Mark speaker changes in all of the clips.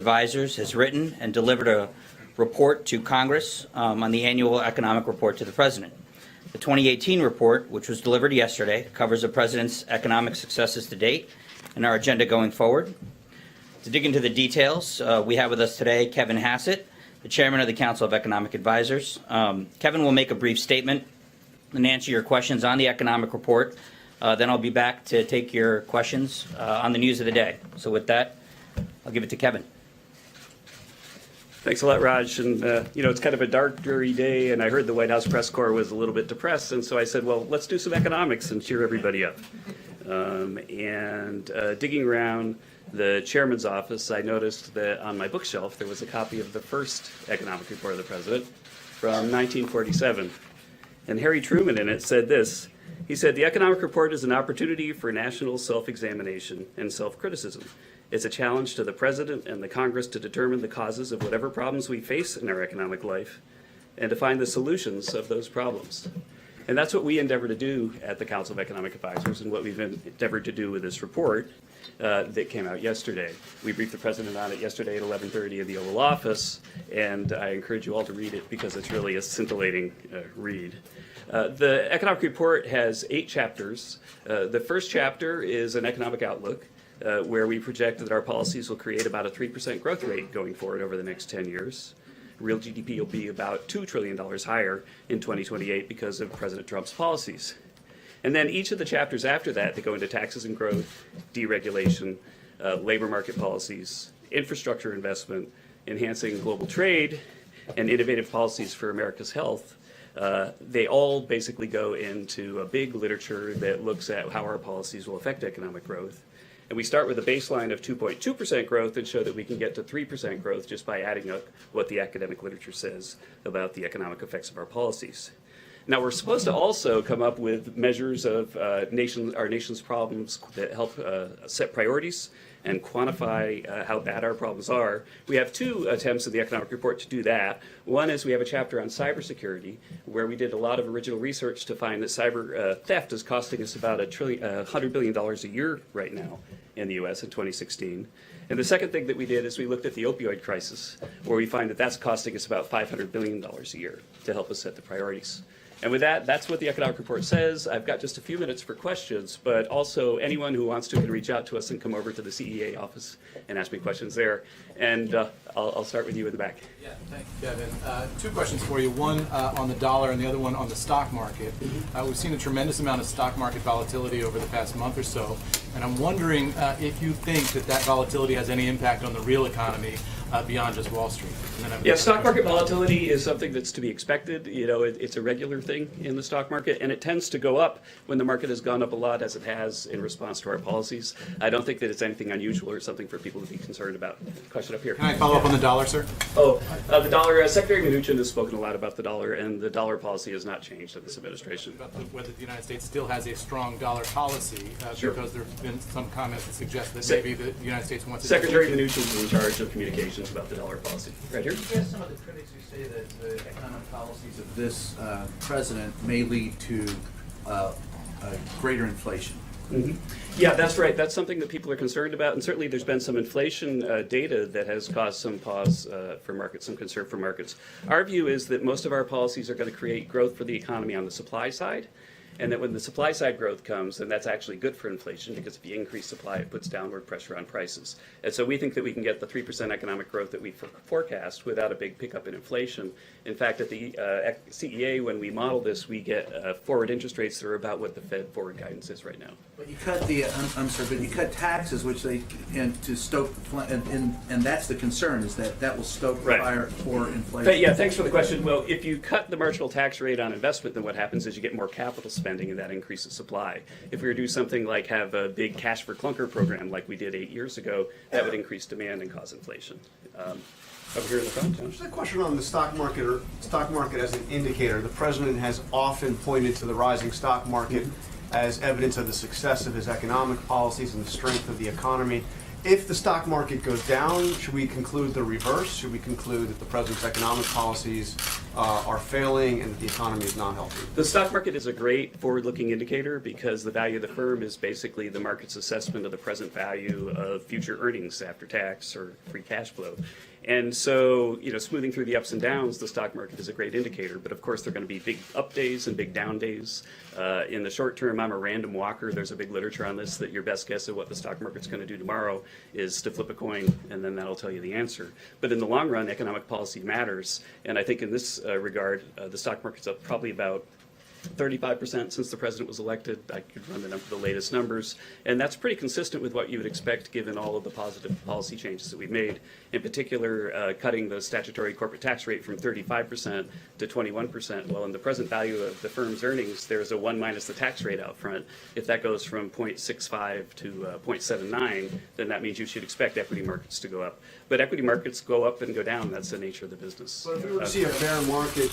Speaker 1: Advisors has written and delivered a report to Congress on the annual economic report to the President. The 2018 report, which was delivered yesterday, covers the President's economic successes to date and our agenda going forward. To dig into the details, we have with us today Kevin Hassett, the Chairman of the Council of Economic Advisors. Kevin will make a brief statement and answer your questions on the economic report. Then I'll be back to take your questions on the news of the day. So with that, I'll give it to Kevin.
Speaker 2: Thanks a lot, Raj. And, it's kind of a dark, dreary day, and I heard the White House press corps was a little bit depressed, and so I said, well, let's do some economics and cheer everybody up. Digging around the chairman's office, I noticed that on my bookshelf there was a copy of the first economic report of the president from 1947. And Harry Truman in it said this. He said, "The economic report is an opportunity for national self-examination and self-criticism. It's a challenge to the President and the Congress to determine the causes of whatever problems we face in our economic life and to find the solutions of those problems." And that's what we endeavor to do at the Council of Economic Advisors and what we've endeavored to do with this report that came out yesterday. We briefed the President on it yesterday at 11:30 in the Oval Office, and I encourage you all to read it because it's really a scintillating read. The economic report has 8 chapters. The first chapter is an economic outlook where we project that our policies will create about a 3% growth rate going forward over the next 10 years. Real GDP will be about $2 trillion higher in 2028 because of President Trump's policies. And then each of the chapters after that, they go into taxes and growth, deregulation, labor market policies, infrastructure investment, enhancing global trade, and innovative policies for America's health. They all basically go into a big literature that looks at how our policies will affect economic growth. And we start with a baseline of 2.2% growth and show that we can get to 3% growth just by adding up what the academic literature says about the economic effects of our policies. Now, we're supposed to also come up with measures of our nation's problems that help set priorities and quantify how bad our problems are. We have 2 attempts in the economic report to do that. One is we have a chapter on cybersecurity, where we did a lot of original research to find that cyber theft is costing us about $100 billion a year right now in the U.S. in 2016. And the second thing that we did is we looked at the opioid crisis, where we find that that's costing us about $500 billion a year to help us set the priorities. And with that, that's what the economic report says. I've got just a few minutes for questions, but also anyone who wants to can reach out to us and come over to the CEA office and ask me questions there. And I'll start with you in the back.
Speaker 3: Yeah, thank you, Kevin. 2 questions for you, one on the dollar and the other one on the stock market. We've seen a tremendous amount of stock market volatility over the past month or so, and I'm wondering if you think that volatility has any impact on the real economy beyond just Wall Street.
Speaker 2: Yeah, stock market volatility is something that's to be expected. It's a regular thing in the stock market, and it tends to go up when the market has gone up a lot, as it has in response to our policies. I don't think that it's anything unusual or something for people to be concerned about. Question up here.
Speaker 3: Can I follow up on the dollar, sir?
Speaker 2: The dollar. Secretary Mnuchin has spoken a lot about the dollar, and the dollar policy has not changed in this administration.
Speaker 3: About whether the United States still has a strong dollar policy,
Speaker 2: Sure.
Speaker 3: Because there have been some comments that suggest that maybe the United States wants to...
Speaker 2: Secretary Mnuchin is in charge of communications about the dollar policy. Right here.
Speaker 4: You have some of the critics who say that the economic policies of this president may lead to greater inflation.
Speaker 2: Mm-hmm. Yeah, that's right. That's something that people are concerned about, and certainly there's been some inflation data that has caused some pause for markets, some concern for markets. Our view is that most of our policies are going to create growth for the economy on the supply side, and that when the supply side growth comes, then that's actually good for inflation, because if you increase supply, it puts downward pressure on prices. And so we think that we can get the 3% economic growth that we forecast without a big pickup in inflation. In fact, at the CEA, when we model this, we get forward interest rates that are about what the Fed forward guidance is right now.
Speaker 4: But you cut but you cut taxes, which to stoke and that's the concern, is that will stoke the fire for inflation.
Speaker 2: Yeah, thanks for the question. Well, if you cut the marginal tax rate on investment, then what happens is you get more capital spending, and that increases supply. If we were to do something like have a big cash for clunker program like we did 8 years ago, that would increase demand and cause inflation. Over here in the front, John.
Speaker 5: Just a question on the stock market as an indicator. The president has often pointed to the rising stock market as evidence of the success of his economic policies and the strength of the economy. If the stock market goes down, should we conclude the reverse? Should we conclude that the president's economic policies are failing and that the economy is not healthy?
Speaker 2: The stock market is a great forward-looking indicator because the value of the firm is basically the market's assessment of the present value of future earnings after tax or free cash flow. And so, smoothing through the ups and downs, the stock market is a great indicator. But of course, there are going to be big up days and big down days. In the short term, I'm a random walker. There's a big literature on this that your best guess of what the stock market's going to do tomorrow is to flip a coin, and then that'll tell you the answer. But in the long run, economic policy matters. And I think in this regard, the stock market's up probably about 35% since the president was elected. I could run the latest numbers, and that's pretty consistent with what you would expect given all of the positive policy changes that we've made. In particular, cutting the statutory corporate tax rate from 35% to 21%. Well, in the present value of the firm's earnings, there's a 1 minus the tax rate out front. If that goes from 0.65 to 0.79, then that means you should expect equity markets to go up. But equity markets go up and go down. That's the nature of the business.
Speaker 5: But if we were to see a bear market,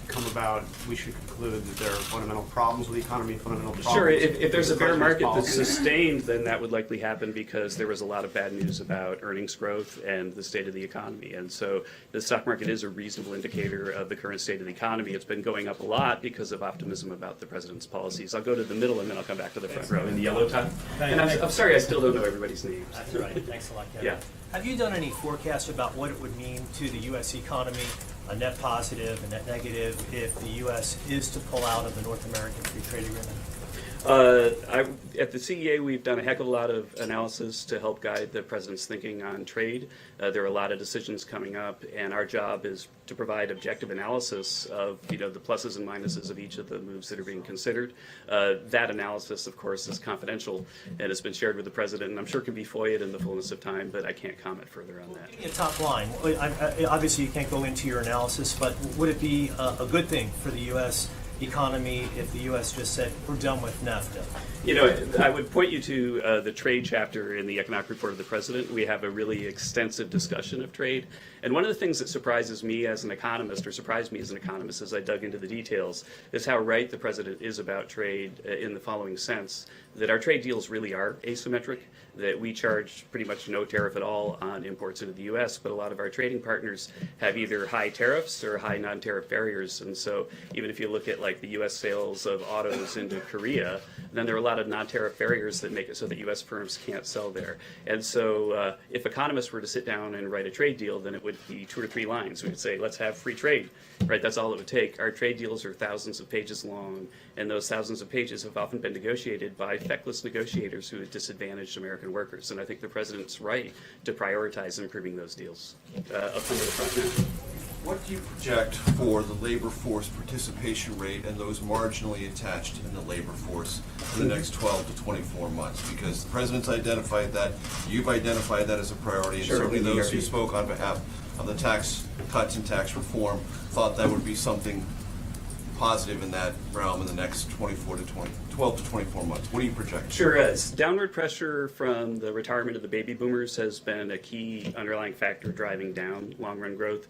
Speaker 5: come about, we should conclude that there are fundamental problems with the economy, fundamental problems.
Speaker 2: Sure, if there's a
Speaker 5: with the
Speaker 2: bear
Speaker 5: president's
Speaker 2: market that's
Speaker 5: policies.
Speaker 2: sustained, then that would likely happen because there was a lot of bad news about earnings growth and the state of the economy. And so the stock market is a reasonable indicator of the current state of the economy. It's been going up a lot because of optimism about the president's policies. I'll go to the middle and then I'll come back to the front row in the yellow tie. And I'm sorry, I still don't know everybody's names.
Speaker 6: That's all right. Thanks a lot, Kevin.
Speaker 2: Yeah.
Speaker 6: Have you done any forecasts about what it would mean to the U.S. economy, a net positive, a net negative, if the U.S. is to pull out of the North American Free Trade Agreement?
Speaker 2: At the CEA, we've done a heck of a lot of analysis to help guide the president's thinking on trade. There are a lot of decisions coming up, and our job is to provide objective analysis of the pluses and minuses of each of the moves that are being considered. That analysis, of course, is confidential and has been shared with the president, and I'm sure can be FOIA'd in the fullness of time, but I can't comment further on that.
Speaker 6: Give me a top line. Obviously, you can't go into your analysis, but would it be a good thing for the U.S. economy if the U.S. just said, we're done with NAFTA?
Speaker 2: I would point you to the trade chapter in the economic report of the president. We have a really extensive discussion of trade. And one of the things that surprises me as an economist, or surprised me as an economist as I dug into the details, is how right the president is about trade in the following sense, that our trade deals really are asymmetric, that we charge pretty much no tariff at all on imports into the U.S., but a lot of our trading partners have either high tariffs or high non-tariff barriers. And so even if you look at like the U.S. sales of autos into Korea, then there are a lot of non-tariff barriers that make it so that U.S. firms can't sell there. And so if economists were to sit down and write a trade deal, then it would be 2 or 3 lines. We would say, let's have free trade, right? That's all it would take. Our trade deals are thousands of pages long, and those thousands of pages have often been negotiated by feckless negotiators who have disadvantaged American workers. And I think the president's right to prioritize improving those deals. Up to the front now.
Speaker 7: What do you project for the labor force participation rate and those marginally attached in the labor force for the next 12 to 24 months? Because the president's identified that, you've identified that as a priority, and
Speaker 2: Sure,
Speaker 7: certainly
Speaker 2: the
Speaker 7: those who
Speaker 2: ERP.
Speaker 7: spoke on behalf of the tax cuts and tax reform thought that would be something positive in that realm in the next 12 to 24 months. What do you project?
Speaker 2: Sure. Downward pressure from the retirement of the baby boomers has been a key underlying factor driving down long-run growth.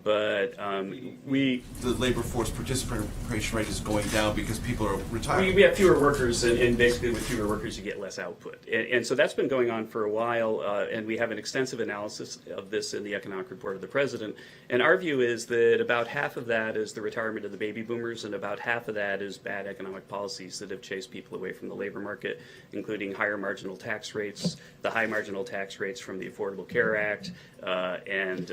Speaker 2: But
Speaker 7: The labor force participation rate is going down because people are retiring.
Speaker 2: we have fewer workers, and basically with fewer workers you get less output. And so that's been going on for a while, and we have an extensive analysis of this in the economic report of the president. And our view is that about half of that is the retirement of the baby boomers, and about half of that is bad economic policies that have chased people away from the labor market, including higher marginal tax rates, the high marginal tax rates from the Affordable Care Act, and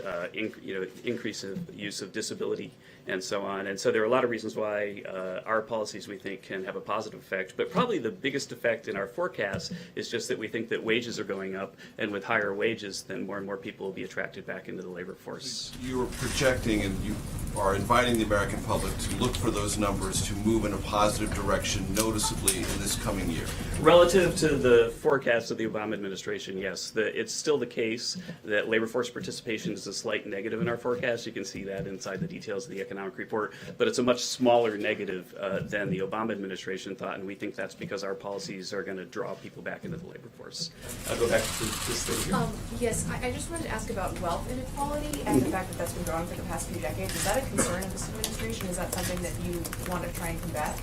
Speaker 2: increase of use of disability and so on. And so there are a lot of reasons why our policies, we think, can have a positive effect. But probably the biggest effect in our forecast is just that we think that wages are going up, and with higher wages, then more and more people will be attracted back into the labor force.
Speaker 7: You are projecting and you are inviting the American public to look for those numbers to move in a positive direction noticeably in this coming year.
Speaker 2: Relative to the forecast of the Obama administration, yes. It's still the case that labor force participation is a slight negative in our forecast. You can see that inside the details of the economic report, but it's a much smaller negative than the Obama administration thought, and we think that's because our policies are going to draw people back into the labor force. I'll go back to this thing here.
Speaker 8: Yes, I just wanted to ask about wealth inequality and the fact that that's been growing for the past few decades. Is that a concern of this administration? Is that something that you want to try and combat?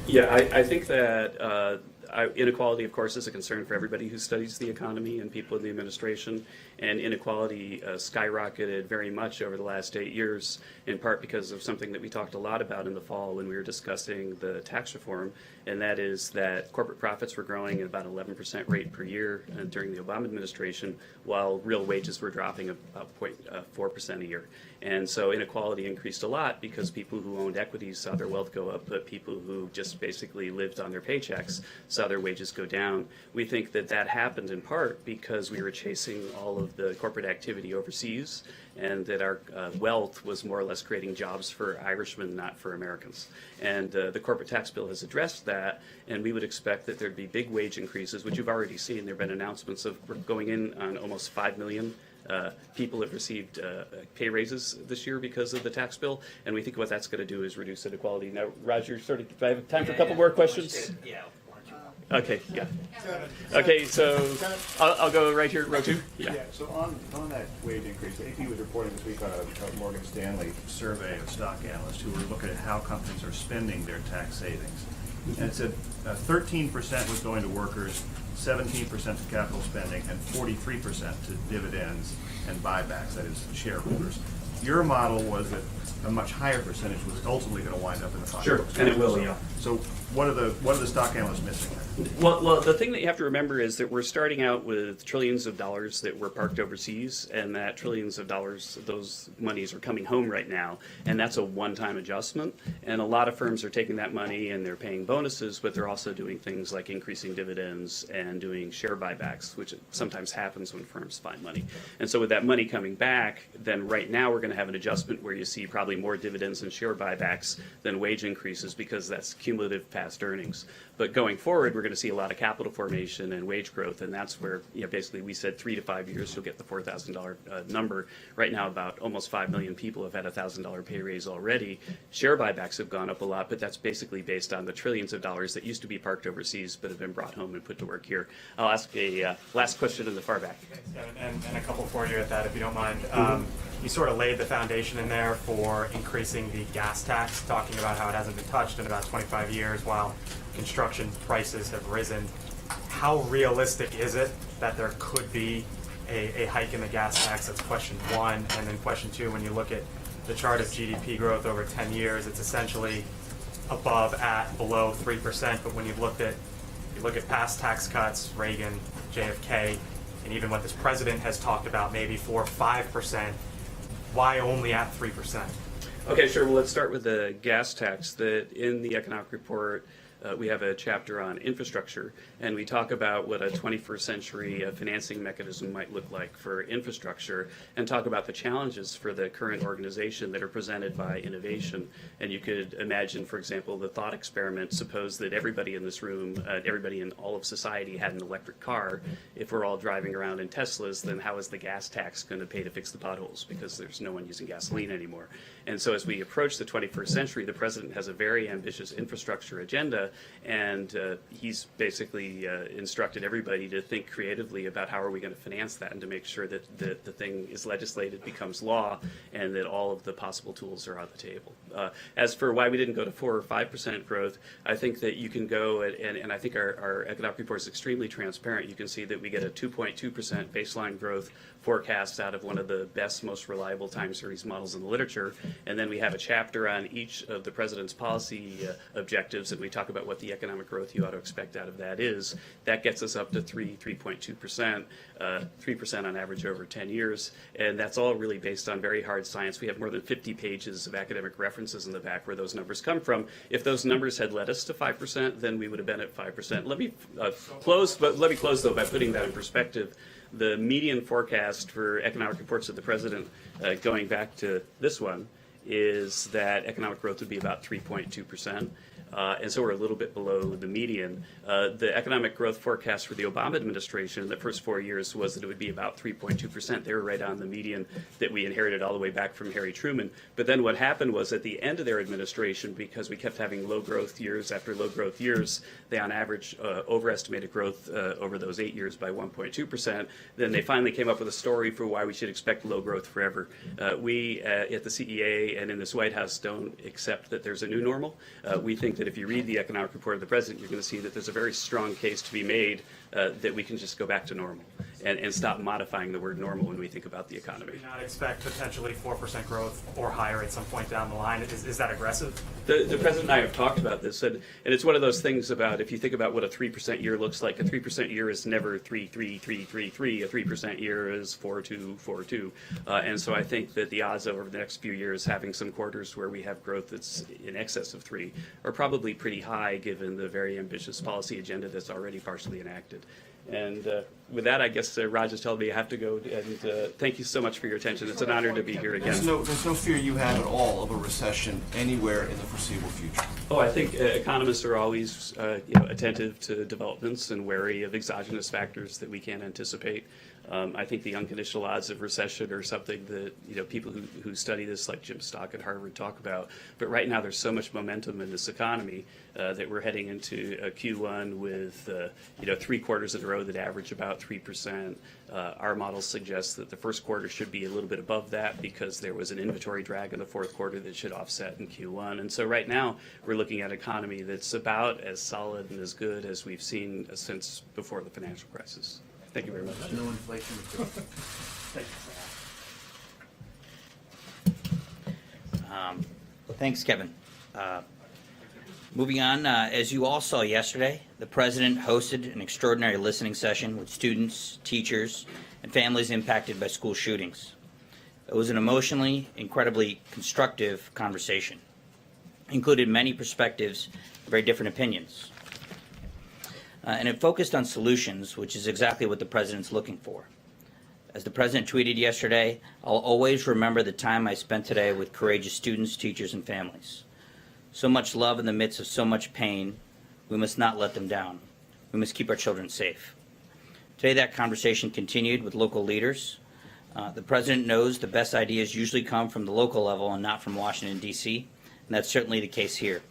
Speaker 2: Yeah, I think that Inequality, of course, is a concern for everybody who studies the economy and people in the administration. And inequality skyrocketed very much over the last 8 years, in part because of something that we talked a lot about in the fall when we were discussing the tax reform, and that is that corporate profits were growing at about 11% rate per year during the Obama administration, while real wages were dropping about 0.4% a year. And so inequality increased a lot because people who owned equities saw their wealth go up, but people who just basically lived on their paychecks saw their wages go down. We think that that happened in part because we were chasing all of the corporate activity overseas, and that our wealth was more or less creating jobs for Irishmen, not for Americans. And the corporate tax bill has addressed that, and we would expect that there'd be big wage increases, which you've already seen. There have been announcements of going in on almost 5 million people have received pay raises this year because of the tax bill, and we think what that's going to do is reduce inequality. Now, Roger, do I have time for a couple more questions?
Speaker 6: Yeah.
Speaker 2: Okay, yeah. Okay, so I'll go right here, row 2.
Speaker 9: Yeah, so on that wage increase, AP was reporting this week on a Morgan Stanley survey of stock analysts who were looking at how companies are spending their tax savings. And it said 13% was going to workers, 17% to capital spending, and 43% to dividends and buybacks, that is, shareholders. Your model was that a much higher percentage was ultimately going to wind up in the pocketbooks.
Speaker 2: And it will, yeah.
Speaker 9: So what are the stock analysts missing there?
Speaker 2: Well, the thing that you have to remember is that we're starting out with trillions of dollars that were parked overseas, and that trillions of dollars, those monies are coming home right now, and that's a one-time adjustment. And a lot of firms are taking that money and they're paying bonuses, but they're also doing things like increasing dividends and doing share buybacks, which sometimes happens when firms find money. And so with that money coming back, then right now we're going to have an adjustment where you see probably more dividends and share buybacks than wage increases, because that's cumulative past earnings. But going forward, we're going to see a lot of capital formation and wage growth, and that's where, basically we said 3 to 5 years you'll get the $4,000 number. Right now, about almost 5 million people have had a $1,000 pay raise already. Share buybacks have gone up a lot, but that's basically based on the trillions of dollars that used to be parked overseas but have been brought home and put to work here. I'll ask a last question in the far back.
Speaker 10: And a couple for you at that, if you don't mind. You sort of laid the foundation in there for increasing the gas tax, talking about how it hasn't been touched in about 25 years while construction prices have risen. How realistic is it that there could be a hike in the gas tax? That's question one. And then question two, when you look at the chart of GDP growth over 10 years, it's essentially above at below 3%. But when you look at past tax cuts, Reagan, JFK, and even what this president has talked about, maybe 4 or 5%, why only at 3%?
Speaker 2: Okay, sure. Well, let's start with the gas tax. That in the economic report, we have a chapter on infrastructure, and we talk about what a 21st century financing mechanism might look like for infrastructure, and talk about the challenges for the current organization that are presented by innovation. And you could imagine, for example, the thought experiment: suppose that everybody in this room, everybody in all of society had an electric car. If we're all driving around in Teslas, then how is the gas tax going to pay to fix the potholes? Because there's no one using gasoline anymore. And so as we approach the 21st century, the president has a very ambitious infrastructure agenda, and he's basically instructed everybody to think creatively about how are we going to finance that, and to make sure that the thing is legislated, becomes law, and that all of the possible tools are on the table. As for why we didn't go to 4 or 5% growth, I think that you can go, and I think our economic report is extremely transparent. You can see that we get a 2.2% baseline growth forecast out of one of the best, most reliable time series models in the literature. And then we have a chapter on each of the president's policy objectives, and we talk about what the economic growth you ought to expect out of that is. That gets us up to 3.2%, 3% on average over 10 years. And that's all really based on very hard science. We have more than 50 pages of academic references in the back where those numbers come from. If those numbers had led us to 5%, then we would have been at 5%. Let me close though by putting that in perspective. The median forecast for economic reports of the president, going back to this one, is that economic growth would be about 3.2%. And so we're a little bit below the median. The economic growth forecast for the Obama administration in the first 4 years was that it would be about 3.2%. They were right on the median that we inherited all the way back from Harry Truman. But then what happened was at the end of their administration, because we kept having low growth years after low growth years, they on average overestimated growth over those 8 years by 1.2%. Then they finally came up with a story for why we should expect low growth forever. We at the CEA economy and in this White House don't accept that there's a new normal. We think that if you read the economic report of the president, you're going to see that there's a very strong case to be made that we can just go back to normal and stop modifying the word normal when we think about the economy.
Speaker 10: Do you not expect potentially 4% growth or higher at some point down the line? Is that aggressive?
Speaker 2: The president and I have talked about this, and it's one of those things about if you think about what a 3% year looks like, a 3% year is never 3, 3, 3, 3, 3. A 3% year is 4, 2, 4, 2. And so I think that the odds over the next few years having some quarters where we have growth that's in excess of 3 are probably pretty high given the very ambitious policy agenda that's already partially enacted. And with that, I guess Raj is telling me I have to go. And thank you so much for your attention. It's an honor to be here again.
Speaker 7: There's no fear you have at all of a recession anywhere in the foreseeable future.
Speaker 2: Oh, I think economists are always attentive to developments and wary of exogenous factors that we can't anticipate. I think the unconditional odds of recession are something that people who study this, like Jim Stock at Harvard, talk about. But right now, there's so much momentum in this economy that we're heading into a Q1 with 3 quarters in a row that average about 3%. Our models suggest that the first quarter should be a little bit above that because there was an inventory drag in the fourth quarter that should offset in Q1. And so right now, we're looking at an economy that's about as solid and as good as we've seen since before the financial crisis. Thank you very much.
Speaker 4: No inflation.
Speaker 1: Thanks, Kevin. Moving on, as you all saw yesterday, the president hosted an extraordinary listening session with students, teachers, and families impacted by school shootings. It was an emotionally, incredibly constructive conversation. It included many perspectives and very different opinions. And it focused on solutions, which is exactly what the president's looking for. As the president tweeted yesterday, I'll always remember the time I spent today with courageous students, teachers, and families. So much love in the midst of so much pain. We must not let them down. We must keep our children safe. Today, that conversation continued with local leaders. The president knows the best ideas usually come from the local level and not from Washington, D.C., and that's certainly the case here.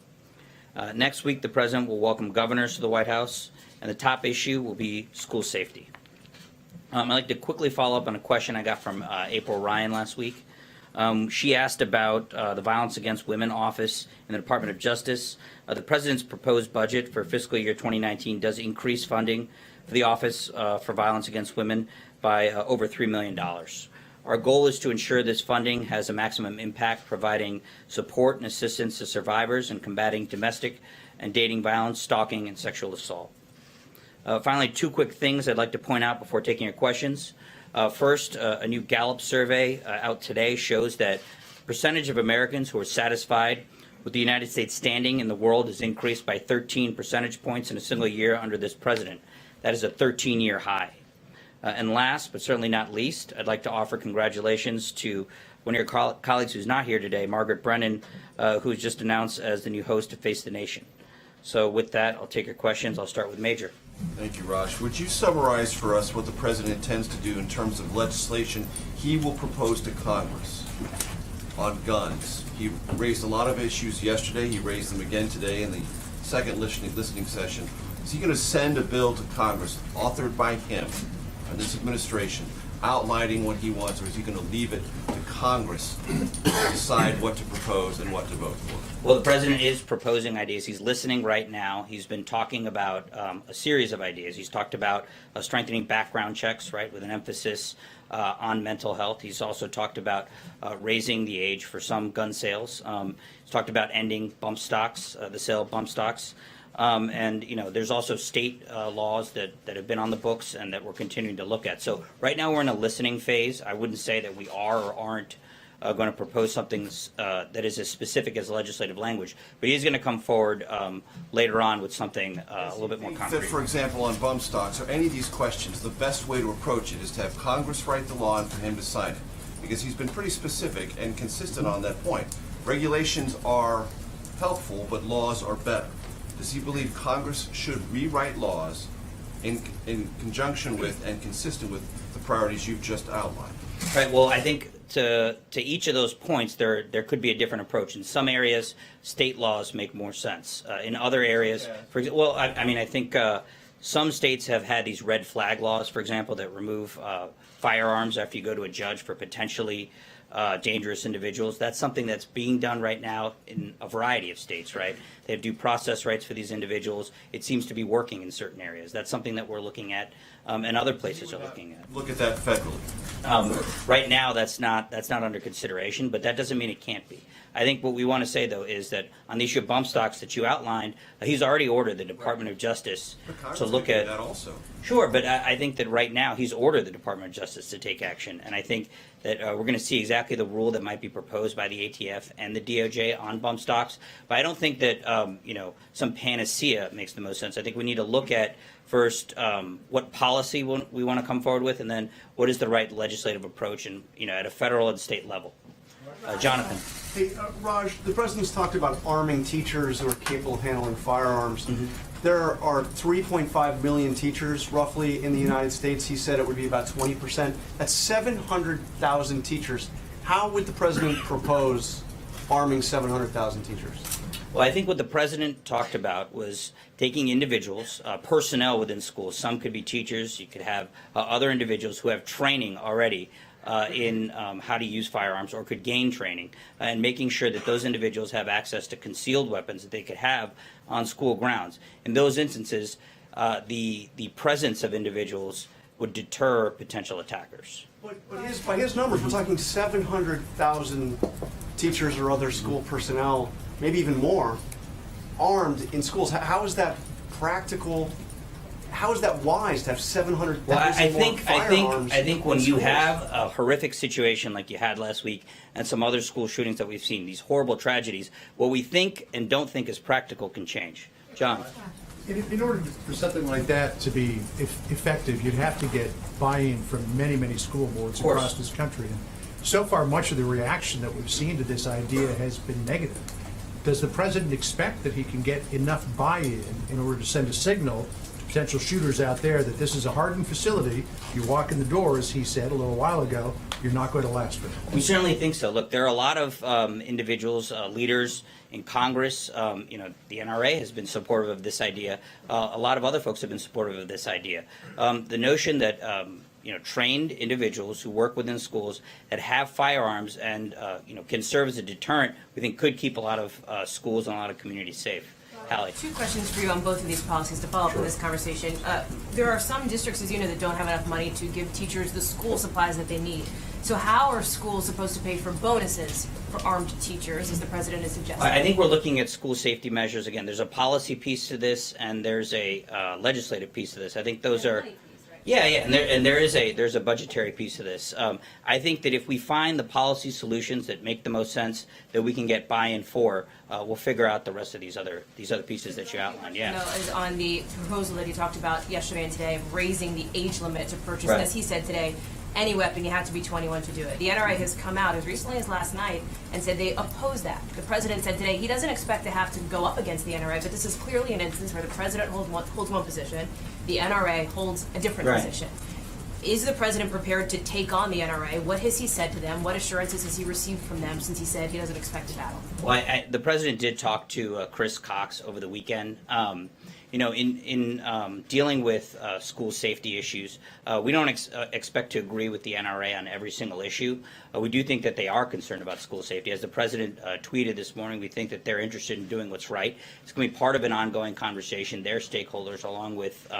Speaker 1: Next week, the president will welcome governors to the White House, and the top issue will be school safety. I'd like to quickly follow up on a question I got from April Ryan last week. She asked about the Violence Against Women Office in the Department of Justice. The president's proposed budget for fiscal year 2019 does increase funding for the Office for Violence Against Women by over $3 million. Our goal is to ensure this funding has a maximum impact, providing support and assistance to survivors and combating domestic and dating violence, stalking, and sexual assault. Finally, 2 quick things I'd like to point out before taking your questions. First, a new Gallup survey out today shows that the percentage of Americans who are satisfied with the United States standing in the world has increased by 13 percentage points in a single year under this president. That is a 13-year high. And last, but certainly not least, I'd like to offer congratulations to one of your colleagues who's not here today, Margaret Brennan, who's just announced as the new host of Face the Nation. So with that, I'll take your questions. I'll start with Major.
Speaker 7: Thank you, Raj. Would you summarize for us what the president intends to do in terms of legislation he will propose to Congress on guns? He raised a lot of issues yesterday. He raised them again today in the second listening session. Is he going to send a bill to Congress authored by him and this administration outlining what he wants, or is he going to leave it to Congress to decide what to propose and what to vote for?
Speaker 1: Well, the president is proposing ideas. He's listening right now. He's been talking about a series of ideas. He's talked about strengthening background checks, right, with an emphasis on mental health. He's also talked about raising the age for some gun sales. He's talked about ending bump stocks, the sale of bump stocks. And, there's also state laws that have been on the books and that we're continuing to look at. So right now we're in a listening phase. I wouldn't say that we are or aren't going to propose something that is as specific as legislative language. But he's going to come forward later on with something a little bit more concrete.
Speaker 7: For example, on bump stocks or any of these questions, the best way to approach it is to have Congress write the law and for him to sign it. Because he's been pretty specific and consistent on that point. Regulations are helpful, but laws are better. Does he believe Congress should rewrite laws in conjunction with and consistent with the priorities you've just outlined?
Speaker 1: Right. Well, I think to each of those points, there could be a different approach. In some areas, state laws make more sense. In other areas, for example, I think some states have had these red flag laws, for example, that remove firearms after you go to a judge for potentially dangerous individuals. That's something that's being done right now in a variety of states, right? They have due process rights for these individuals. It seems to be working in certain areas. That's something that we're looking at, and other places are looking at.
Speaker 7: Look at that federally.
Speaker 1: Right now, that's not under consideration, but that doesn't mean it can't be. I think what we want to say, though, is that on the issue of bump stocks that you outlined, he's already ordered the Department of Justice to look at
Speaker 7: that also.
Speaker 1: Sure, but I think that right now he's ordered the Department of Justice to take action, and I think that we're going to see exactly the rule that might be proposed by the ATF and the DOJ on bump stocks. But I don't think that some panacea makes the most sense. I think we need to look at first what policy we want to come forward with, and then what is the right legislative approach, and at a federal and state level. Jonathan.
Speaker 5: Hey, Raj, the president's talked about arming teachers who are capable of handling firearms.
Speaker 1: Mm-hmm.
Speaker 5: There are 3.5 million teachers, roughly, in the United States. He said it would be about 20%. That's 700,000 teachers. How would the president propose arming 700,000 teachers?
Speaker 1: Well, I think what the president talked about was taking individuals, personnel within schools. Some could be teachers. You could have other individuals who have training already in how to use firearms or could gain training, and making sure that those individuals have access to concealed weapons that they could have on school grounds. In those instances, the presence of individuals would deter potential attackers.
Speaker 5: But by his numbers, we're talking 700,000 teachers or other school personnel, maybe even more, armed in schools. How is that practical? How is that wise to have 700,000 more firearms?
Speaker 1: I think when you have a horrific situation like you had last week and some other school shootings that we've seen, these horrible tragedies, what we think and don't think is practical can change. John.
Speaker 11: In order for something like that to be effective, you'd have to get buy-in from many, many school boards across this country. And so far, much of the reaction that we've seen to this idea has been negative. Does the president expect that he can get enough buy-in in order to send a signal to potential shooters out there that this is a hardened facility? You walk in the door, as he said a little while ago, you're not going to last very long.
Speaker 1: We certainly think so. Look, there are a lot of individuals, leaders in Congress. The NRA has been supportive of this idea. A lot of other folks have been supportive of this idea. The notion that trained individuals who work within schools that have firearms and can serve as a deterrent, we think could keep a lot of schools and a lot of communities safe. Hallie.
Speaker 12: Two questions for you on both of these policies to follow up on this conversation. There are some districts, as you know, that don't have enough money to give teachers the school supplies that they need. So how are schools supposed to pay for bonuses for armed teachers, as the president is suggesting?
Speaker 1: I think we're looking at school safety measures. Again, there's a policy piece to this, and there's a legislative piece to this. I think those are. Yeah, and there's a budgetary piece to this. I think that if we find the policy solutions that make the most sense, that we can get buy-in for, we'll figure out the rest of these other pieces that you outlined. Yeah.
Speaker 12: Is on the proposal that he talked about yesterday and today of raising the age limit to purchase,
Speaker 1: Right.
Speaker 12: as he said today, any weapon, you have to be 21 to do it. The NRA has come out as recently as last night and said they oppose that. The president said today he doesn't expect to have to go up against the NRA, but this is clearly an instance where the president holds one position, the NRA holds a different
Speaker 1: Right.
Speaker 12: position. Is the president prepared to take on the NRA? What has he said to them? What assurances has he received from them since he said he doesn't expect a battle?
Speaker 1: Well, the president did talk to Chris Cox over the weekend. In dealing with school safety issues, we don't expect to agree with the NRA on every single issue. We do think that they are concerned about school safety. As the president tweeted this morning, we think that they're interested in doing what's right. It's going to be part of an ongoing conversation. Their stakeholders, along with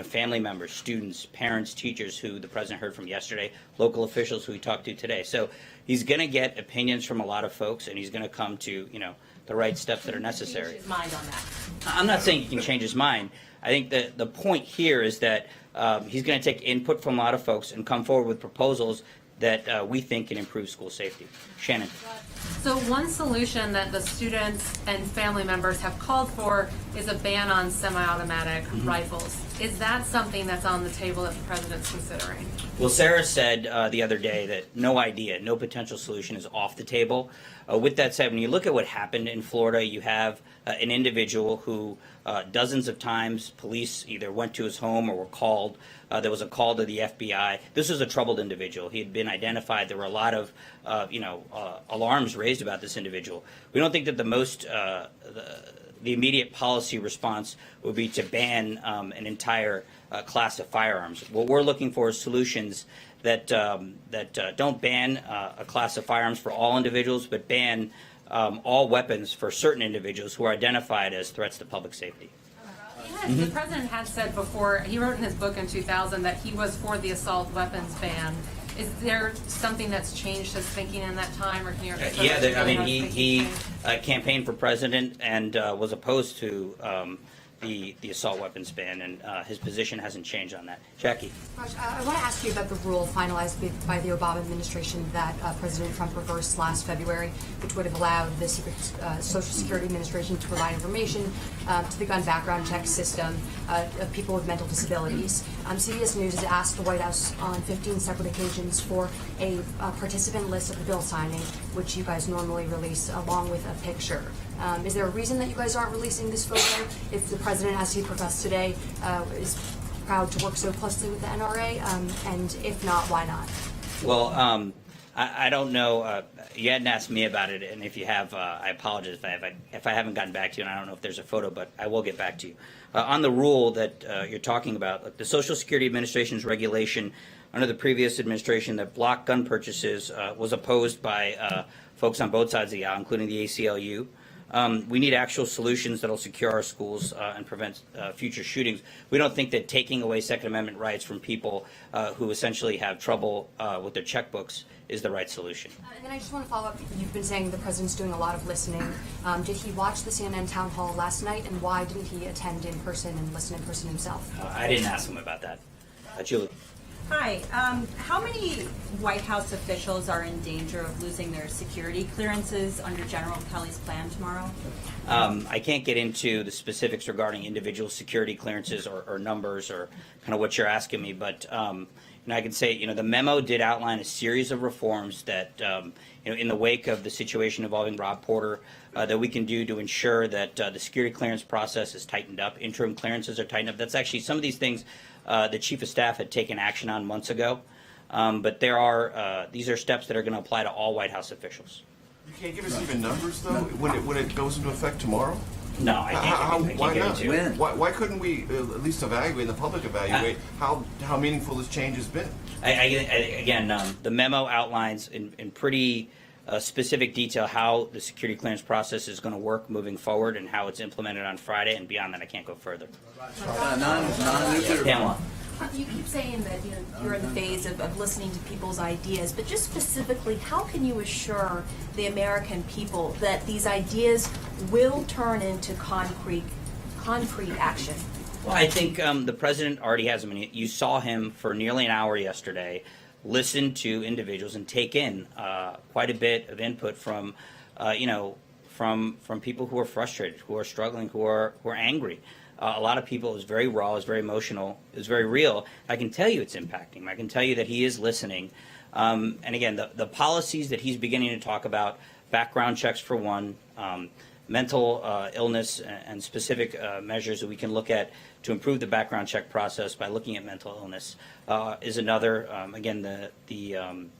Speaker 1: family members, students, parents, teachers, who the president heard from yesterday, local officials who he talked to today. So he's going to get opinions from a lot of folks, and he's going to come to the right steps that are necessary.
Speaker 12: Change his mind on that.
Speaker 1: I'm not saying he can change his mind. I think that the point here is that he's going to take input from a lot of folks and come forward with proposals that we think can improve school safety. Shannon.
Speaker 13: So one solution that the students and family members have called for is a ban on semi-automatic rifles. Is that something that's on the table that the president's considering?
Speaker 1: Well, Sarah said the other day that no potential solution is off the table. With that said, when you look at what happened in Florida, you have an individual who dozens of times police either went to his home or were called. There was a call to the FBI. This was a troubled individual. He had been identified. There were a lot of alarms raised about this individual. We don't think that the immediate policy response would be to ban an entire class of firearms. What we're looking for is solutions that don't ban a class of firearms for all individuals, but ban all weapons for certain individuals who are identified as threats to public safety.
Speaker 13: The president has said before, he wrote in his book in 2000 that he was for the assault weapons ban. Is there something that's changed his thinking in that time, or can you?
Speaker 1: Yeah, I mean, he campaigned for president and was opposed to the assault weapons ban, and his position hasn't changed on that. Jackie.
Speaker 14: Raj, I want to ask you about the rule finalized by the Obama administration that President Trump reversed last February, which would have allowed the Social Security Administration to provide information to the gun background check system of people with mental disabilities. CBS News has asked the White House on 15 separate occasions for a participant list of the bill signing, which you guys normally release along with a picture. Is there a reason that you guys aren't releasing this photo? If the president, as he professed today, is proud to work so closely with the NRA, and if not, why not?
Speaker 1: Well, I don't know. You hadn't asked me about it, and if you have, I apologize if I haven't gotten back to you, and I don't know if there's a photo, but I will get back to you. On the rule that you're talking about, the Social Security Administration's regulation under the previous administration that blocked gun purchases was opposed by folks on both sides of the aisle, including the ACLU. We need actual solutions that will secure our schools and prevent future shootings. We don't think that taking away Second Amendment rights from people who essentially have trouble with their checkbooks is the right solution.
Speaker 14: And then I just want to follow up. You've been saying the president's doing a lot of listening. Did he watch the CNN town hall last night, and why didn't he attend in person and listen in person himself?
Speaker 1: I didn't ask him about that. Julie.
Speaker 15: Hi. How many White House officials are in danger of losing their security clearances under General Kelly's plan tomorrow?
Speaker 1: I can't get into the specifics regarding individual security clearances or numbers or kind of what you're asking me, but I can say, the memo did outline a series of reforms that, in the wake of the situation involving Rob Porter, that we can do to ensure that the security clearance process is tightened up, interim clearances are tightened up. That's actually some of these things the Chief of Staff had taken action on months ago, but these are steps that are going to apply to all White House officials.
Speaker 7: You can't give us even numbers, though, when it goes into effect tomorrow?
Speaker 1: No, I can't
Speaker 7: Why
Speaker 1: get
Speaker 7: not?
Speaker 1: into it.
Speaker 7: Why couldn't we at least evaluate, and the public evaluate, how meaningful this change has been?
Speaker 1: Again, the memo outlines in pretty specific detail how the security clearance process is going to work moving forward and how it's implemented on Friday, and beyond that I can't go further.
Speaker 4: Non-nuclear.
Speaker 1: Pamela.
Speaker 12: You keep saying that you're in the phase of listening to people's ideas, but just specifically, how can you assure the American people that these ideas will turn into concrete action?
Speaker 1: Well, I think the president already has them. I mean, you saw him for nearly an hour yesterday listen to individuals and take in quite a bit of input from people who are frustrated, who are struggling, who are angry. A lot of people, it was very raw, it was very emotional, it was very real. I can tell you it's impacting him. I can tell you that he is listening. And again, the policies that he's beginning to talk about, background checks for one, mental illness and specific measures that we can look at to improve the background check process by looking at mental illness is another. Again, the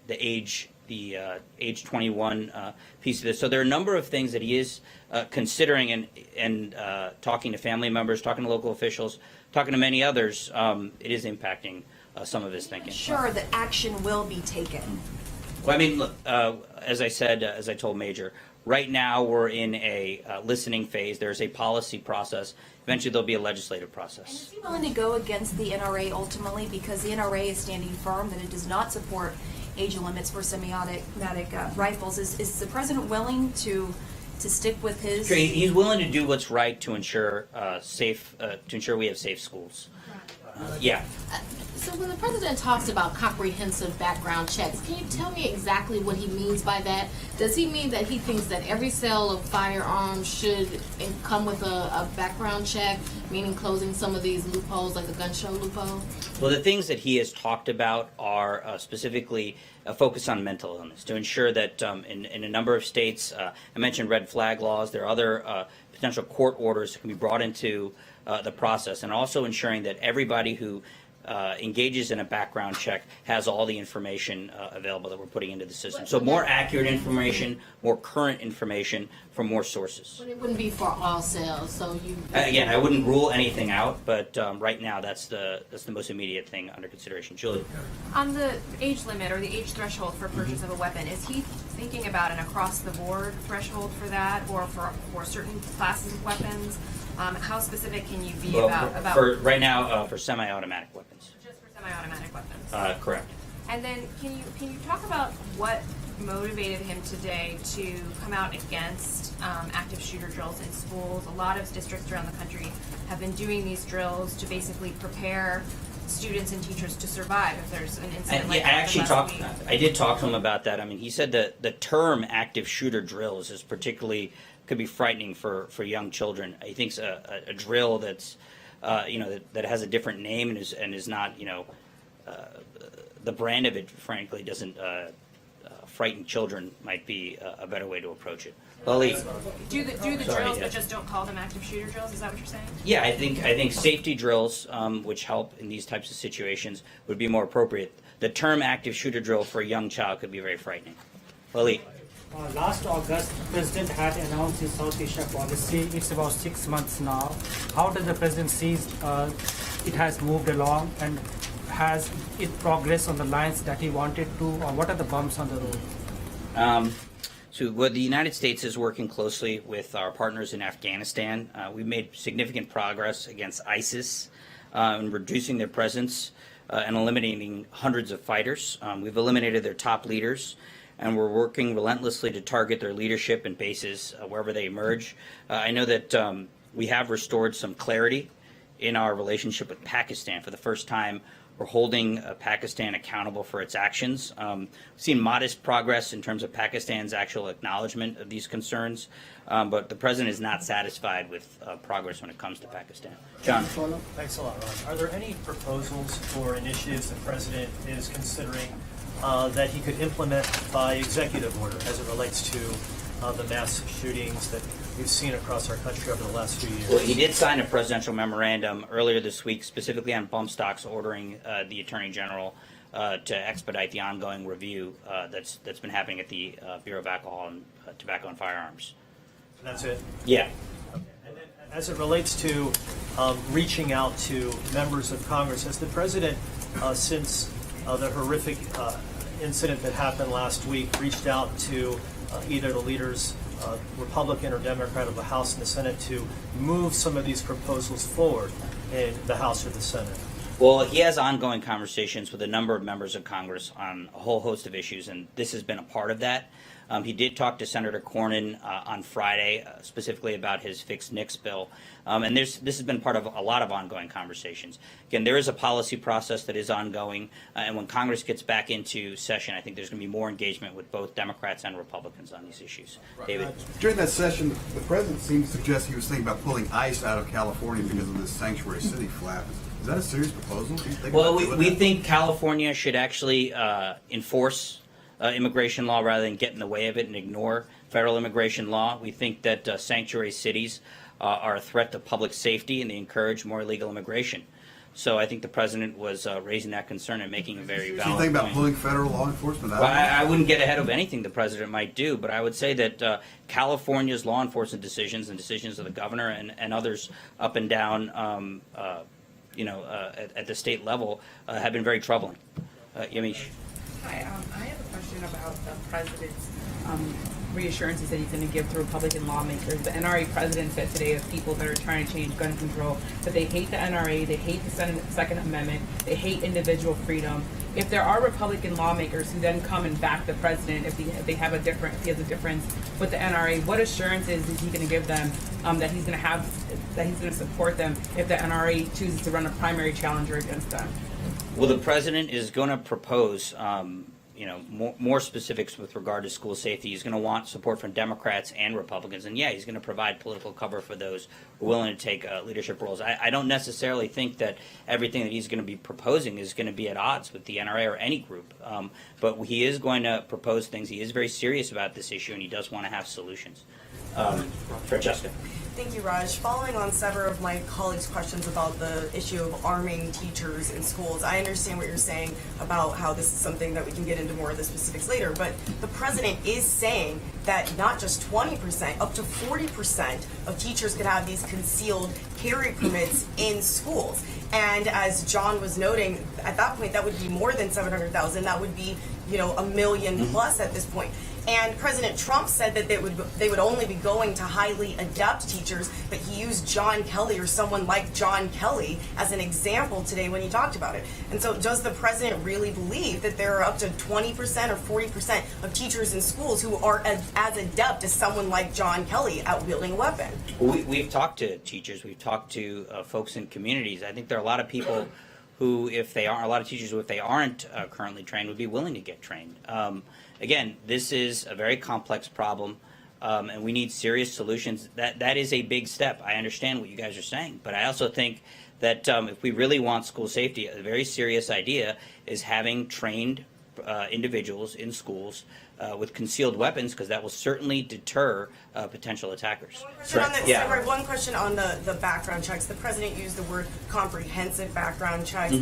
Speaker 1: age 21 piece of this. So there are a number of things that he is considering and talking to family members, talking to local officials, talking to many others. It is impacting some of his thinking.
Speaker 12: Sure that action will be taken.
Speaker 1: Well, I mean, look, as I said, as I told Major, right now we're in a listening phase. There's a policy process. Eventually there'll be a legislative process.
Speaker 12: And is he willing to go against the NRA ultimately, because the NRA is standing firm that it does not support age limits for semi-automatic rifles? Is the president willing to stick with his?
Speaker 1: He's willing to do what's right to ensure we have safe schools. Yeah.
Speaker 16: So when the president talks about comprehensive background checks, can you tell me exactly what he means by that? Does he mean that he thinks that every sale of firearms should come with a background check, meaning closing some of these loopholes, like the gun show loophole?
Speaker 1: Well, the things that he has talked about are specifically a focus on mental illness, to ensure that in a number of states, I mentioned red flag laws, there are other potential court orders that can be brought into the process, and also ensuring that everybody who engages in a background check has all the information available that we're putting into the system. So more accurate information, more current information from more sources.
Speaker 16: But it wouldn't be for all sales, so you.
Speaker 1: Again, I wouldn't rule anything out, but right now that's the most immediate thing under consideration. Julie?
Speaker 12: On the age limit or the age threshold for purchase of a weapon, is he thinking about an across-the-board threshold for that, or for certain classes of weapons? How specific can you be
Speaker 1: Well,
Speaker 12: about
Speaker 1: for right now, for semi-automatic weapons.
Speaker 12: just for semi-automatic weapons?
Speaker 1: Correct.
Speaker 12: And then can you talk about what motivated him today to come out against active shooter drills in schools? A lot of districts around the country have been doing these drills to basically prepare students and teachers to survive if there's an incident like that.
Speaker 1: I did talk to him about that. I mean, he said that the term active shooter drills is could be frightening for young children. He thinks a drill that's that has a different name and is not the brand of it, frankly, doesn't frighten children might be a better way to approach it. Lily,
Speaker 12: do the drills, but just don't call them active shooter drills. Is that what you're saying?
Speaker 1: Yeah, I think safety drills, which help in these types of situations, would be more appropriate. The term active shooter drill for a young child could be very frightening. Lily.
Speaker 17: Last August, the President had announced his South Asia policy. It's about 6 months now. How does the President see it has moved along, and has it progressed on the lines that he wanted to, or what are the bumps on the road?
Speaker 1: So the United States is working closely with our partners in Afghanistan. We've made significant progress against ISIS in reducing their presence and eliminating hundreds of fighters. We've eliminated their top leaders, and we're working relentlessly to target their leadership and bases wherever they emerge. I know that we have restored some clarity in our relationship with Pakistan. For the first time, we're holding Pakistan accountable for its actions. We've seen modest progress in terms of Pakistan's actual acknowledgement of these concerns, but the President is not satisfied with progress when it comes to Pakistan. John.
Speaker 6: Thanks a lot, Ron. Are there any proposals or initiatives the President is considering that he could implement by executive order as it relates to the mass shootings that we've seen across our country over the last few years?
Speaker 1: Well, he did sign a presidential memorandum earlier this week, specifically on bump stocks, ordering the Attorney General to expedite the ongoing review that's been happening at the Bureau of Alcohol and Tobacco and Firearms.
Speaker 6: That's it?
Speaker 1: Yeah.
Speaker 6: Okay. And then as it relates to reaching out to members of Congress, has the President, since the horrific incident that happened last week, reached out to either the leaders, Republican or Democrat, of the House and the Senate to move some of these proposals forward in the House or the Senate?
Speaker 1: Well, he has ongoing conversations with a number of members of Congress on a whole host of issues, and this has been a part of that. He did talk to Senator Cornyn on Friday, specifically about his fixed NICS bill, and this has been part of a lot of ongoing conversations. Again, there is a policy process that is ongoing, and when Congress gets back into session, I think there's going to be more engagement with both Democrats and Republicans on these issues. David?
Speaker 18: During that session, the President seemed to suggest he was thinking about pulling ICE out of California because of this sanctuary city flap. Is that a serious proposal?
Speaker 1: Well, we think California should actually enforce immigration law rather than get in the way of it and ignore federal immigration law. We think that sanctuary cities are a threat to public safety, and they encourage more illegal immigration. So I think the President was raising that concern and making a very valid point.
Speaker 18: Do you think about pulling federal law enforcement out?
Speaker 1: Well, I wouldn't get ahead of anything the President might do, but I would say that California's law enforcement decisions and decisions of the governor and others up and down at the state level have been very troubling. Yamish.
Speaker 19: Hi, I have a question about the President's reassurances that he's going to give to Republican lawmakers. The NRA President said today of people that are trying to change gun control that they hate the NRA, they hate the Second Amendment, they hate individual freedom. If there are Republican lawmakers who then come and back the President, if he has a difference with the NRA, what assurances is he going to give them that he's going to support them if the NRA chooses to run a primary challenger against them?
Speaker 1: Well, the President is going to propose, more specifics with regard to school safety. He's going to want support from Democrats and Republicans, and yeah, he's going to provide political cover for those who are willing to take leadership roles. I don't necessarily think that everything that he's going to be proposing is going to be at odds with the NRA or any group, but he is going to propose things. He is very serious about this issue, and he does want to have solutions. Francesca.
Speaker 20: Thank you, Raj. Following on several of my colleagues' questions about the issue of arming teachers in schools, I understand what you're saying about how this is something that we can get into more of the specifics later, but the president is saying that not just 20%, up to 40% of teachers could have these concealed carry permits in schools. And as John was noting, at that point, that would be more than 700,000. That would be, $1 million plus at this point. And President Trump said that they would only be going to highly adept teachers, but he used John Kelly or someone like John Kelly as an example today when he talked about it. And so does the president really believe that there are up to 20% or 40% of teachers in schools who are as adept as someone like John Kelly at wielding a weapon?
Speaker 1: We've talked to teachers, we've talked to folks in communities. I think there are a lot of people who, if they aren't currently trained, would be willing to get trained. Again, this is a very complex problem, and we need serious solutions. That is a big step. I understand what you guys are saying, but I also think that if we really want school safety, a very serious idea is having trained individuals in schools with concealed weapons, because that will certainly deter potential attackers.
Speaker 20: One question on the background checks. The president used the word comprehensive background checks.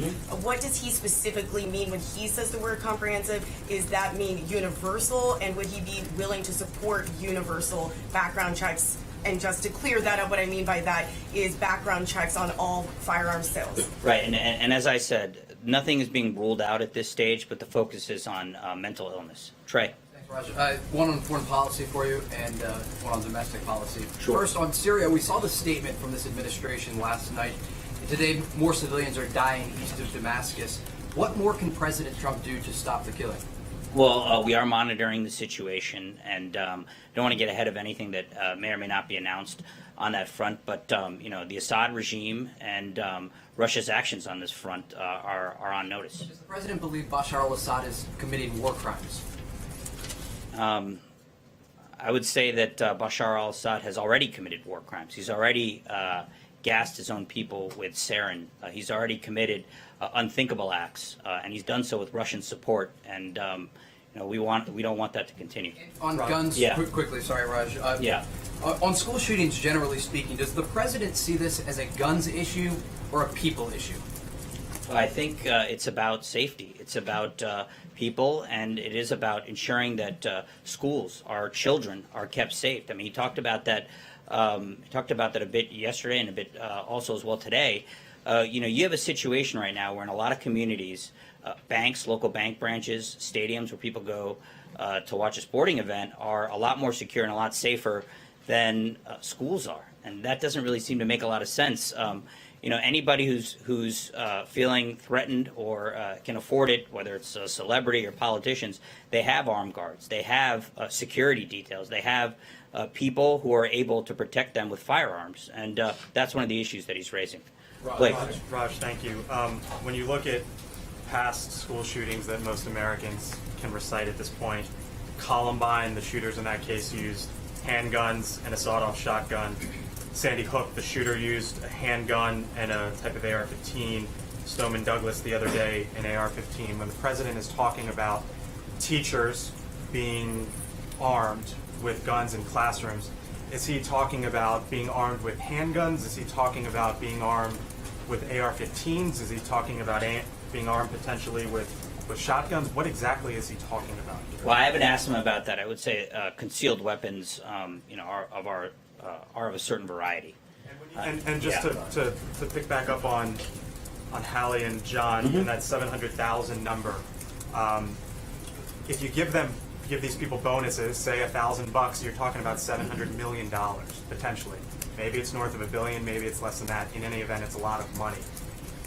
Speaker 20: What does he specifically mean when he says the word comprehensive? Does that mean universal? And would he be willing to support universal background checks? And just to clear that up, what I mean by that is background checks on all firearms sales.
Speaker 1: Right, and as I said, nothing is being ruled out at this stage, but the focus is on mental illness. Trey.
Speaker 21: Thanks, Raj. One on foreign policy for you, and one on domestic policy.
Speaker 1: Sure.
Speaker 21: First, on Syria, we saw the statement from this administration last night. Today, more civilians are dying east of Damascus. What more can President Trump do to stop the killing?
Speaker 1: Well, we are monitoring the situation, and don't want to get ahead of anything that may or may not be announced on that front. But the Assad regime and Russia's actions on this front are on notice.
Speaker 21: Does the president believe Bashar al-Assad is committing war crimes?
Speaker 1: I would say that Bashar al-Assad has already committed war crimes. He's already gassed his own people with sarin. He's already committed unthinkable acts, and he's done so with Russian support. And we don't want that to continue.
Speaker 21: On guns, quickly, sorry, Raj. On school shootings, generally speaking, does the president see this as a guns issue or a people issue?
Speaker 1: I think it's about safety. It's about people, and it is about ensuring that schools, our children, are kept safe. I mean, he talked about that. A bit yesterday, and a bit also as well today. You have a situation right now where in a lot of communities, banks, local bank branches, stadiums where people go to watch a sporting event are a lot more secure and a lot safer than schools are, and that doesn't really seem to make a lot of sense. Anybody who's feeling threatened or can afford it, whether it's a celebrity or politicians, they have armed guards, they have security details, they have people who are able to protect them with firearms, and that's one of the issues that he's raising.
Speaker 10: Raj, thank you. When you look at past school shootings that most Americans can recite at this point, Columbine, the shooters in that case used handguns and a sawed-off shotgun. Sandy Hook, the shooter used a handgun and a type of AR-15. Stoneman Douglas the other day, an AR-15. When the president is talking about teachers being armed with guns in classrooms, is he talking about being armed with handguns? Is he talking about being armed with AR-15s? Is he talking about being armed potentially with shotguns? What exactly is he talking about here?
Speaker 1: Well, I haven't asked him about that. I would say concealed weapons, are of a certain variety.
Speaker 10: And just to pick back up on Hallie and John and that 700,000 number, if you give these people bonuses, say $1,000, you're talking about $700 million potentially. Maybe it's north of $1 billion, maybe it's less than that. In any event, it's a lot of money.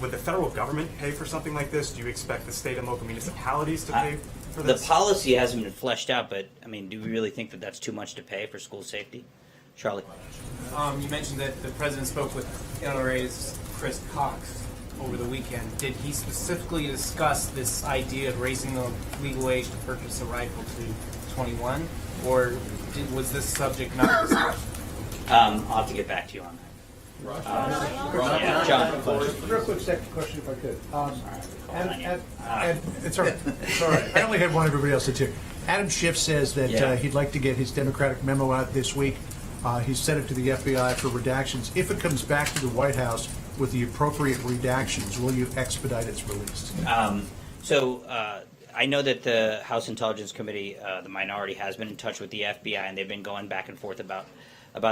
Speaker 10: Would the federal government pay for something like this? Do you expect the state and local municipalities to pay for this?
Speaker 1: The policy hasn't been fleshed out, but I mean, do we really think that that's too much to pay for school safety? Charlie.
Speaker 22: You mentioned that the president spoke with NRA's Chris Cox over the weekend. Did he specifically discuss this idea of raising the legal age to purchase a rifle to 21, or was this subject not discussed?
Speaker 1: I'll have to get back to you on that. John.
Speaker 11: Real quick second question, if I could. It's all right. It's all right. I only had one. Everybody else did too. Adam Schiff says that he'd like to get his Democratic memo out this week He sent it to the FBI for redactions. If it comes back to the White House with the appropriate redactions, will you expedite its release?
Speaker 1: I know that the House Intelligence Committee, the minority, has been in touch with the FBI, and they've been going back and forth about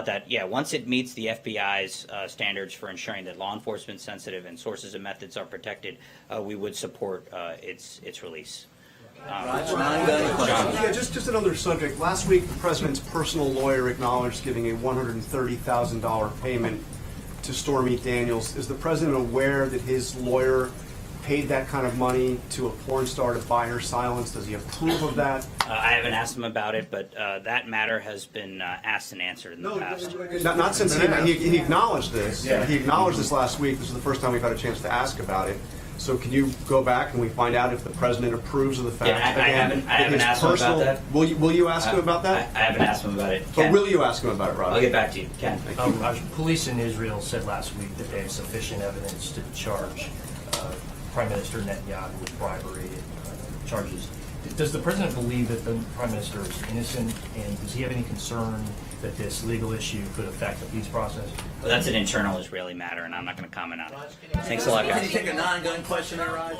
Speaker 1: that. Yeah, once it meets the FBI's standards for ensuring that law enforcement sensitive and sources and methods are protected, we would support its release.
Speaker 5: Yeah, just another subject. Last week, the president's personal lawyer acknowledged giving a $130,000 payment to Stormy Daniels. Is the president aware that his lawyer paid that kind of money to a porn star to buy her silence? Does he approve of that?
Speaker 1: I haven't asked him about it, but that matter has been asked and answered in the past.
Speaker 5: Not since he acknowledged this.
Speaker 1: Yeah.
Speaker 5: He acknowledged this last week. This is the first time we've had a chance to ask about it. So can you go back and we find out if the president approves of the fact?
Speaker 1: Yeah, I haven't
Speaker 5: his
Speaker 1: asked him about that.
Speaker 5: Will you ask him about that?
Speaker 1: I haven't asked him about it.
Speaker 5: But will you ask him about it, Rod?
Speaker 1: I'll get back to you. Ken.
Speaker 3: Police in Israel said last week that they have sufficient evidence to charge Prime Minister Netanyahu with bribery charges. Does the president believe that the Prime Minister is innocent, and does he have any concern that this legal issue could affect the peace process?
Speaker 1: Well, that's an internal Israeli matter, and I'm not going to comment on it. Thanks a lot, guys.
Speaker 4: Can you take a non-gun question there, Raj?